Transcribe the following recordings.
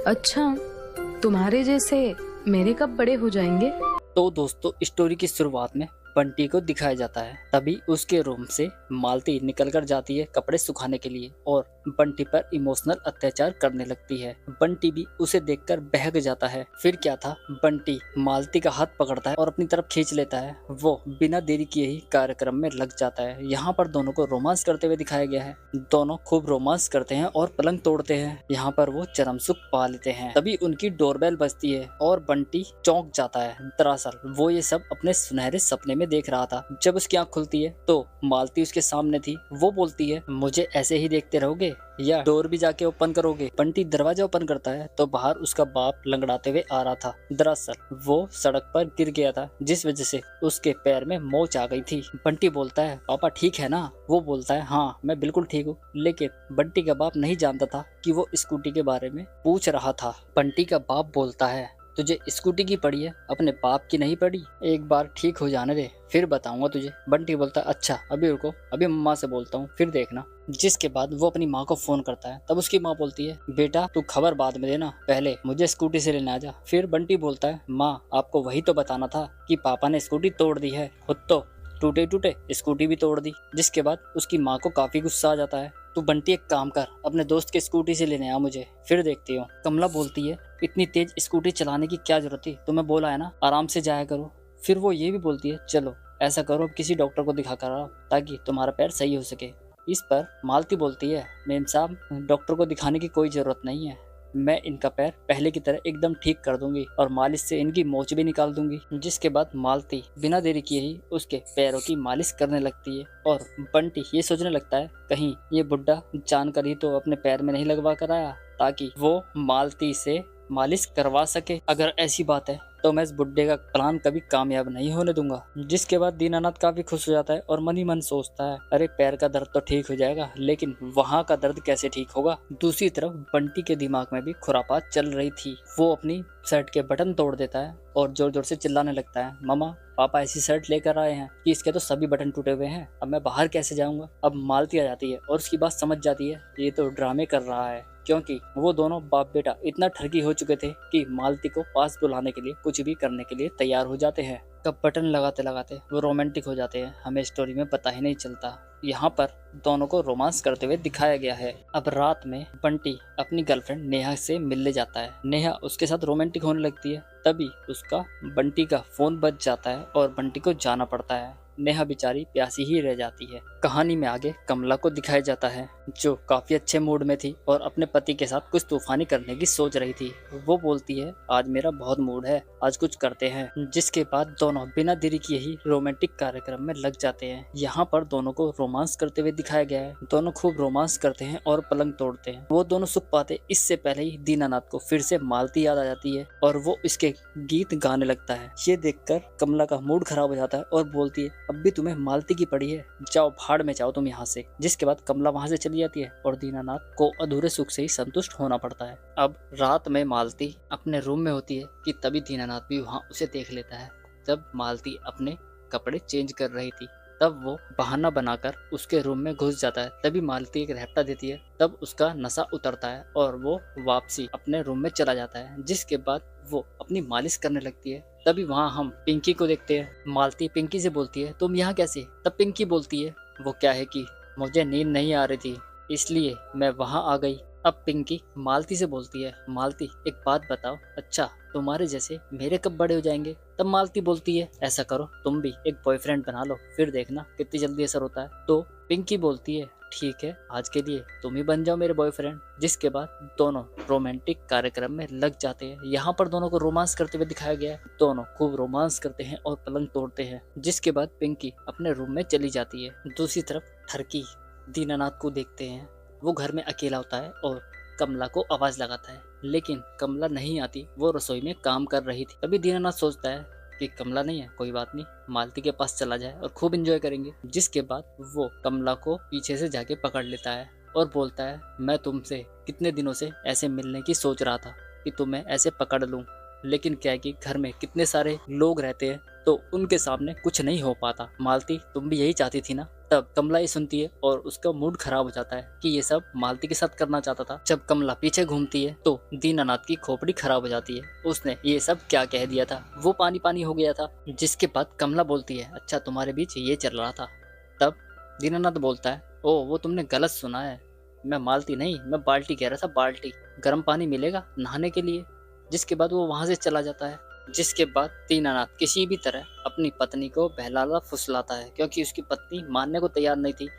अच्छा, तुम्हारे जैसे मेरे कब बड़े हो जाएंगे? तो दोस्तों, स्टोरी की शुरुआत में बंटी को दिखाया जाता है। तभी उसके रूम से मालती निकल कर जाती है कपड़े सुखाने के लिए और बंटी पर इमोशनल अत्याचार करने लगती है। बंटी भी उसे देखकर बहक जाता है। फिर क्या था, बंटी मालती का हाथ पकड़ता है और अपनी तरफ खींच लेता है। वो बिना देरी किए ही कार्यक्रम में लग जाता है। यहाँ पर दोनों को रोमांस करते हुए दिखाया गया है। दोनों खूब रोमांस करते हैं और पलंग तोड़ते हैं। यहाँ पर वो चरम सुख पा लेते हैं। तभी उनकी डोरबेल बजती है और बंटी चौंक जाता है। दरअसल वो ये सब अपने सुनहरे सपने में देख रहा था। जब उसकी आंख खुलती है तो मालती उसके सामने थी। वो बोलती है, मुझे ऐसे ही देखते रहोगे या डोर भी जाके ओपन करोगे? बंटी दरवाजा ओपन करता है तो बाहर उसका बाप लंगड़ाते हुए आ रहा था। दरअसल वो सड़क पर गिर गया था, जिस वजह से उसके पैर में मोच आ गई थी। बंटी बोलता है, पापा ठीक है ना? वो बोलता है, हाँ मैं बिल्कुल ठीक हूँ। लेकिन बंटी का बाप नहीं जानता था कि वो स्कूटी के बारे में पूछ रहा था। बंटी का बाप बोलता है, तुझे स्कूटी की पड़ी है, अपने बाप की नहीं पड़ी? एक बार ठीक हो जाने दे, फिर बताऊंगा तुझे। बंटी बोलता है, अच्छा अभी रुको, अभी मम्मा से बोलता हूँ, फिर देखना। जिसके बाद वो अपनी माँ को फोन करता है। तब उसकी माँ बोलती है, बेटा तू खबर बाद में देना, पहले मुझे स्कूटी से लेने आ जा। फिर बंटी बोलता है, माँ आपको वही तो बताना था कि पापा ने स्कूटी तोड़ दी है, खुद तो टूटे टूटे स्कूटी भी तोड़ दी। जिसके बाद उसकी माँ को काफी गुस्सा आ जाता है। तू बंटी एक काम कर, अपने दोस्त के स्कूटी से लेने आ मुझे, फिर देखती हूँ। कमला बोलती है, इतनी तेज स्कूटी चलाने की क्या जरूरत थी? तुम्हें बोला है ना आराम से जाया करो। फिर वो ये भी बोलती है, चलो ऐसा करो, अब किसी डॉक्टर को दिखा कर आओ ताकि तुम्हारा पैर सही हो सके। इस पर मालती बोलती है, मेम साहब डॉक्टर को दिखाने की कोई जरूरत नहीं है, मैं इनका पैर पहले की तरह एकदम ठीक कर दूंगी और मालिश से इनकी मोच भी निकाल दूंगी। जिसके बाद मालती बिना देरी किए ही उसके पैरों की मालिश करने लगती है और बंटी ये सोचने लगता है, कहीं ये बुड्ढा जानकर ही तो अपने पैर में नहीं लगवा कर आया ताकि वो मालती से मालिश करवा सके। अगर ऐसी बात है तो मैं इस बुड्ढे का प्लान कभी कामयाब नहीं होने दूंगा। जिसके बाद दीनानाथ काफी खुश हो जाता है और मन ही मन सोचता है, अरे पैर का दर्द तो ठीक हो जाएगा, लेकिन वहाँ का दर्द कैसे ठीक होगा? दूसरी तरफ बंटी के दिमाग में भी खुरापात चल रही थी। वो अपनी शर्ट के बटन तोड़ देता है और जोर जोर से चिल्लाने लगता है, मामा पापा ऐसी शर्ट लेकर आए हैं कि इसके तो सभी बटन टूटे हुए हैं, अब मैं बाहर कैसे जाऊंगा? अब मालती आ जाती है और उसकी बात समझ जाती है, ये तो ड्रामे कर रहा है, क्योंकि वो दोनों बाप बेटा इतना ठरकी हो चुके थे कि मालती को पास बुलाने के लिए कुछ भी करने के लिए तैयार हो जाते हैं। कब बटन लगाते लगाते वो रोमांटिक हो जाते हैं, हमें स्टोरी में पता ही नहीं चलता। यहाँ पर दोनों को रोमांस करते हुए दिखाया गया है। अब रात में बंटी अपनी गर्लफ्रेंड नेहा से मिलने जाता है। नेहा उसके साथ रोमांटिक होने लगती है। तभी उसका बंटी का फोन बज जाता है और बंटी को जाना पड़ता है। नेहा बेचारी प्यासी ही रह जाती है। कहानी में आगे कमला को दिखाया जाता है, जो काफी अच्छे मूड में थी और अपने पति के साथ कुछ तूफानी करने की सोच रही थी। वो बोलती है, आज मेरा बहुत मूड है, आज कुछ करते हैं। जिसके बाद दोनों बिना देरी किए ही रोमांटिक कार्यक्रम में लग जाते हैं। यहाँ पर दोनों को रोमांस करते हुए दिखाया गया है। दोनों खूब रोमांस करते हैं और पलंग तोड़ते हैं। वो दोनों सुख पाते इससे पहले ही दीनानाथ को फिर से मालती याद आ जाती है और वो इसके गीत गाने लगता है। ये देखकर कमला का मूड खराब हो जाता है और बोलती है, अब भी तुम्हें मालती की पड़ी है, जाओ भाड़ में जाओ तुम यहाँ से। जिसके बाद कमला वहाँ से चली जाती है और दीनानाथ को अधूरे सुख से ही संतुष्ट होना पड़ता है। अब रात में मालती अपने रूम में होती है कि तभी दीनानाथ भी वहाँ उसे देख लेता है। जब मालती अपने कपड़े चेंज कर रही थी तब वो बहाना बनाकर उसके रूम में घुस जाता है। तभी मालती एक रैप्टा देती है, तब उसका नशा उतरता है और वो वापसी अपने रूम में चला जाता है। जिसके बाद वो अपनी मालिश करने लगती है। तभी वहाँ हम पिंकी को देखते हैं। मालती पिंकी से बोलती है, तुम यहाँ कैसे? तब पिंकी बोलती है, वो क्या है कि मुझे नींद नहीं आ रही थी इसलिए मैं वहाँ आ गई। अब पिंकी मालती से बोलती है, मालती एक बात बताओ, अच्छा तुम्हारे जैसे मेरे कब बड़े हो जाएंगे? तब मालती बोलती है, ऐसा करो तुम भी एक बॉयफ्रेंड बना लो, फिर देखना कितनी जल्दी असर होता है। तो पिंकी बोलती है, ठीक है आज के लिए तुम ही बन जाओ मेरे बॉयफ्रेंड। जिसके बाद दोनों रोमांटिक कार्यक्रम में लग जाते हैं। यहाँ पर दोनों को रोमांस करते हुए दिखाया गया है। दोनों खूब रोमांस करते हैं और पलंग तोड़ते हैं। जिसके बाद पिंकी अपने रूम में चली जाती है। दूसरी तरफ ठरकी दीनानाथ को देखते हैं। वो घर में अकेला होता है और कमला को आवाज लगाता है, लेकिन कमला नहीं आती, वो रसोई में काम कर रही थी। तभी दीनानाथ सोचता है कि कमला नहीं है, कोई बात नहीं, मालती के पास चला जाए और खूब एंजॉय करेंगे। जिसके बाद वो कमला को पीछे से जाके पकड़ लेता है और बोलता है, मैं तुमसे कितने दिनों से ऐसे मिलने की सोच रहा था कि तुम्हें ऐसे पकड़ लूं, लेकिन क्या है कि घर में कितने सारे लोग रहते हैं तो उनके सामने कुछ नहीं हो पाता। मालती, तुम भी यही चाहती थी ना? तब कमला ये सुनती है और उसका मूड खराब हो जाता है कि ये सब मालती के साथ करना चाहता था। जब कमला पीछे घूमती है तो दीनानाथ की खोपड़ी खराब हो जाती है। उसने ये सब क्या कह दिया था, वो पानी पानी हो गया था। जिसके बाद कमला बोलती है, अच्छा तुम्हारे बीच ये चल रहा था। तब दीनानाथ बोलता है, ओ वो तुमने गलत सुना है, मैं मालती नहीं, मैं बाल्टी कह रहा था, बाल्टी। गर्म पानी मिलेगा नहाने के लिए। जिसके बाद वो वहां से चला जाता है। जिसके बाद दीनानाथ किसी भी तरह अपनी पत्नी को बहलाता फुसलाता है, क्योंकि उसकी पत्नी मानने को तैयार नहीं थी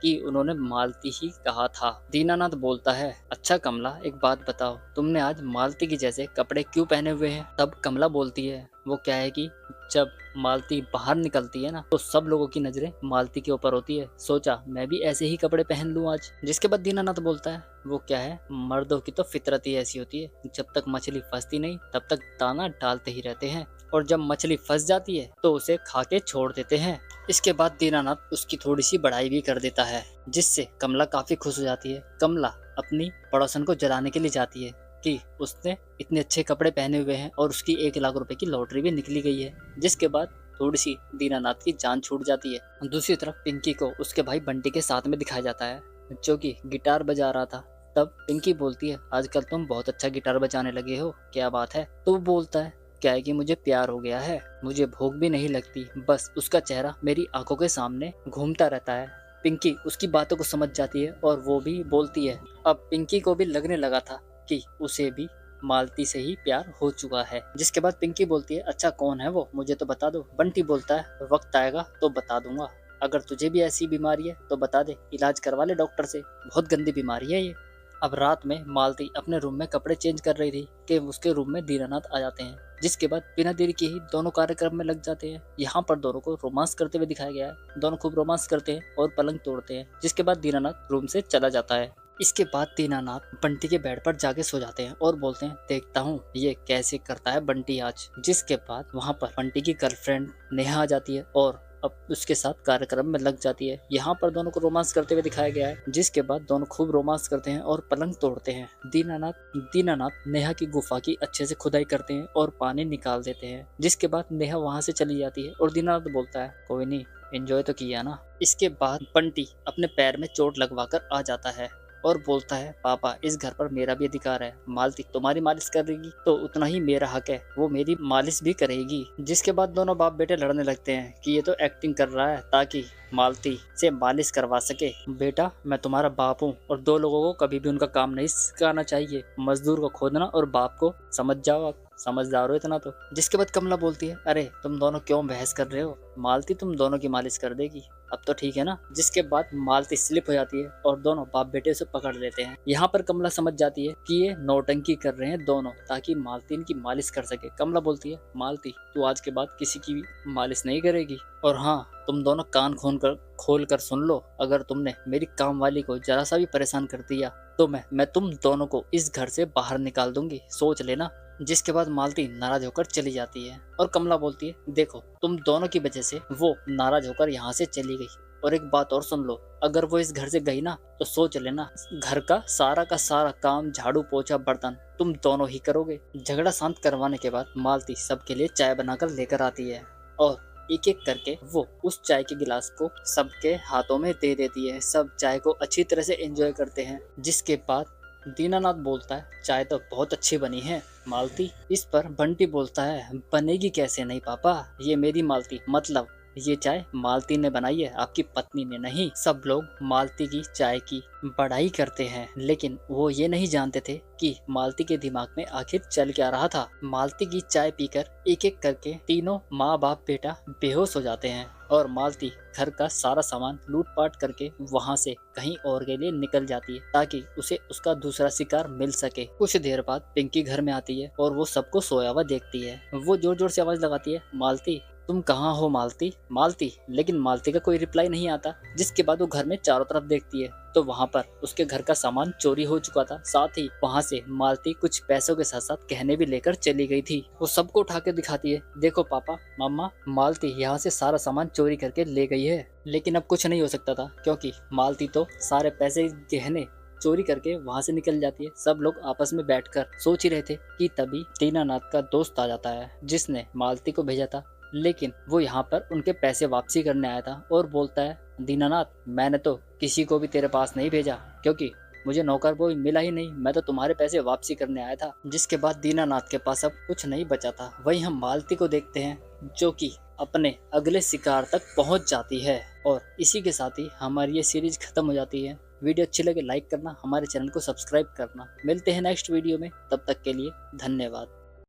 कि उन्होंने मालती ही कहा था। दीनानाथ बोलता है, अच्छा कमला एक बात बताओ, तुमने आज मालती की जैसे कपड़े क्यों पहने हुए हैं? तब कमला बोलती है, वो क्या है कि जब मालती बाहर निकलती है ना तो सब लोगों की नजरें मालती के ऊपर होती है, सोचा मैं भी ऐसे ही कपड़े पहन लूं आज। जिसके बाद दीनानाथ बोलता है, वो क्या है, मर्दों की तो फितरत ही ऐसी होती है, जब तक मछली फंसती नहीं तब तक दाना डालते ही रहते हैं, और जब मछली फंस जाती है तो उसे खा के छोड़ देते हैं। इसके बाद दीनानाथ उसकी थोड़ी सी बढ़ाई भी कर देता है, जिससे कमला काफी खुश हो जाती है। कमला अपनी पड़ोसन को जलाने के लिए जाती है कि उसने इतने अच्छे कपड़े पहने हुए हैं और उसकी 1 लाख रुपए की लॉटरी भी निकली गई है। जिसके बाद थोड़ी सी दीनानाथ की जान छूट जाती है। दूसरी तरफ पिंकी को उसके भाई बंटी के साथ में दिखाया जाता है, जो कि गिटार बजा रहा था। तब पिंकी बोलती है, आजकल तुम बहुत अच्छा गिटार बजाने लगे हो, क्या बात है? तो वो बोलता है, क्या है कि मुझे प्यार हो गया है, मुझे भूख भी नहीं लगती, बस उसका चेहरा मेरी आंखों के सामने घूमता रहता है। पिंकी उसकी बातों को समझ जाती है और वो भी बोलती है। अब पिंकी को भी लगने लगा था कि उसे भी मालती से ही प्यार हो चुका है। जिसके बाद पिंकी बोलती है, अच्छा कौन है वो, मुझे तो बता दो। बंटी बोलता है, वक्त आएगा तो बता दूंगा, अगर तुझे भी ऐसी बीमारी है तो बता दे, इलाज करवा ले डॉक्टर से, बहुत गंदी बीमारी है ये। अब रात में मालती अपने रूम में कपड़े चेंज कर रही थी कि उसके रूम में दीनानाथ आ जाते हैं। जिसके बाद बिना देरी के ही दोनों कार्यक्रम में लग जाते हैं। यहाँ पर दोनों को रोमांस करते हुए दिखाया गया है। दोनों खूब रोमांस करते हैं और पलंग तोड़ते हैं। जिसके बाद दीनानाथ रूम से चला जाता है। इसके बाद दीनानाथ बंटी के बेड पर जाके सो जाते हैं और बोलते हैं, देखता हूँ ये कैसे करता है बंटी आज। जिसके बाद वहाँ पर बंटी की गर्लफ्रेंड नेहा आ जाती है और अब उसके साथ कार्यक्रम में लग जाती है। यहाँ पर दोनों को रोमांस करते हुए दिखाया गया है। जिसके बाद दोनों खूब रोमांस करते हैं और पलंग तोड़ते हैं। दीनानाथ नेहा की गुफा की अच्छे से खुदाई करते हैं और पानी निकाल देते हैं। जिसके बाद नेहा वहाँ से चली जाती है और दीनानाथ बोलता है, कोई नहीं, एंजॉय तो किया ना। इसके बाद बंटी अपने पैर में चोट लगवाकर आ जाता है और बोलता है, पापा इस घर पर मेरा भी अधिकार है, मालती तुम्हारी मालिश करेगी तो उतना ही मेरा हक है, वो मेरी मालिश भी करेगी। जिसके बाद दोनों बाप बेटे लड़ने लगते हैं कि ये तो एक्टिंग कर रहा है ताकि मालती से मालिश करवा सके। बेटा मैं तुम्हारा बाप हूँ और 2 लोगों को कभी भी उनका काम नहीं सिखाना चाहिए, मजदूर को खोदना और बाप को समझ जाओ, आप समझदार हो इतना तो। जिसके बाद कमला बोलती है, अरे तुम दोनों क्यों बहस कर रहे हो, मालती तुम दोनों की मालिश कर देगी, अब तो ठीक है ना। जिसके बाद मालती स्लिप हो जाती है और दोनों बाप बेटे उसे पकड़ लेते हैं। यहाँ पर कमला समझ जाती है कि ये नौटंकी कर रहे हैं दोनों ताकि मालती इनकी मालिश कर सके। कमला बोलती है, मालती तू आज के बाद किसी की मालिश नहीं करेगी, और हाँ तुम दोनों कान खोल कर सुन लो, अगर तुमने मेरी काम वाली को जरा सा भी परेशान कर दिया तो मैं तुम दोनों को इस घर से बाहर निकाल दूंगी, सोच लेना। जिसके बाद मालती नाराज होकर चली जाती है और कमला बोलती है, देखो तुम दोनों की वजह से वो नाराज होकर यहाँ से चली गई, और एक बात और सुन लो, अगर वो इस घर से गई ना तो सोच लेना घर का सारा काम, झाड़ू पोछा बर्तन तुम दोनों ही करोगे। झगड़ा शांत करवाने के बाद मालती सबके लिए चाय बनाकर लेकर आती है और एक एक करके वो उस चाय के गिलास को सबके हाथों में दे देती है। सब चाय को अच्छी तरह से एंजॉय करते हैं। जिसके बाद दीनानाथ बोलता है, चाय तो बहुत अच्छी बनी है मालती। इस पर बंटी बोलता है, बनेगी कैसे नहीं पापा, ये मेरी मालती, मतलब ये चाय मालती ने बनाई है, आपकी पत्नी ने नहीं। सब लोग मालती की चाय की बड़ाई करते हैं, लेकिन वो ये नहीं जानते थे कि मालती के दिमाग में आखिर चल क्या रहा था। मालती की चाय पीकर एक एक करके तीनों माँ बाप बेटा बेहोश हो जाते हैं और मालती घर का सारा सामान लूटपाट करके वहाँ से कहीं और के लिए निकल जाती है ताकि उसे उसका दूसरा शिकार मिल सके। कुछ देर बाद पिंकी घर में आती है और वो सबको सोया हुआ देखती है। वो जोर जोर से आवाज लगाती है, मालती तुम कहाँ हो मालती, मालती। लेकिन मालती का कोई रिप्लाई नहीं आता। जिसके बाद वो घर में चारों तरफ देखती है तो वहाँ पर उसके घर का सामान चोरी हो चुका था। साथ ही वहाँ से मालती कुछ पैसों के साथ साथ गहने भी लेकर चली गई थी। वो सबको उठा के दिखाती है, देखो पापा मम्मा, मालती यहाँ से सारा सामान चोरी करके ले गई है। लेकिन अब कुछ नहीं हो सकता था क्योंकि मालती तो सारे पैसे गहने चोरी करके वहाँ से निकल जाती है। सब लोग आपस में बैठकर सोच ही रहे थे कि तभी दीनानाथ का दोस्त आ जाता है जिसने मालती को भेजा था लेकिन वो यहाँ पर उनके पैसे वापसी करने आया था और बोलता है, दीनानाथ मैंने तो किसी को भी तेरे पास नहीं भेजा क्योंकि मुझे नौकर बॉय मिला ही नहीं, मैं तो तुम्हारे पैसे वापसी करने आया था। जिसके बाद दीनानाथ के पास अब कुछ नहीं बचा था। वहीं हम मालती को देखते हैं जो कि अपने अगले शिकार तक पहुंच जाती है। और इसी के साथ ही हमारी ये सीरीज खत्म हो जाती है। वीडियो अच्छी लगे लाइक करना, हमारे चैनल को सब्सक्राइब करना। मिलते हैं नेक्स्ट वीडियो में, तब तक के लिए धन्यवाद।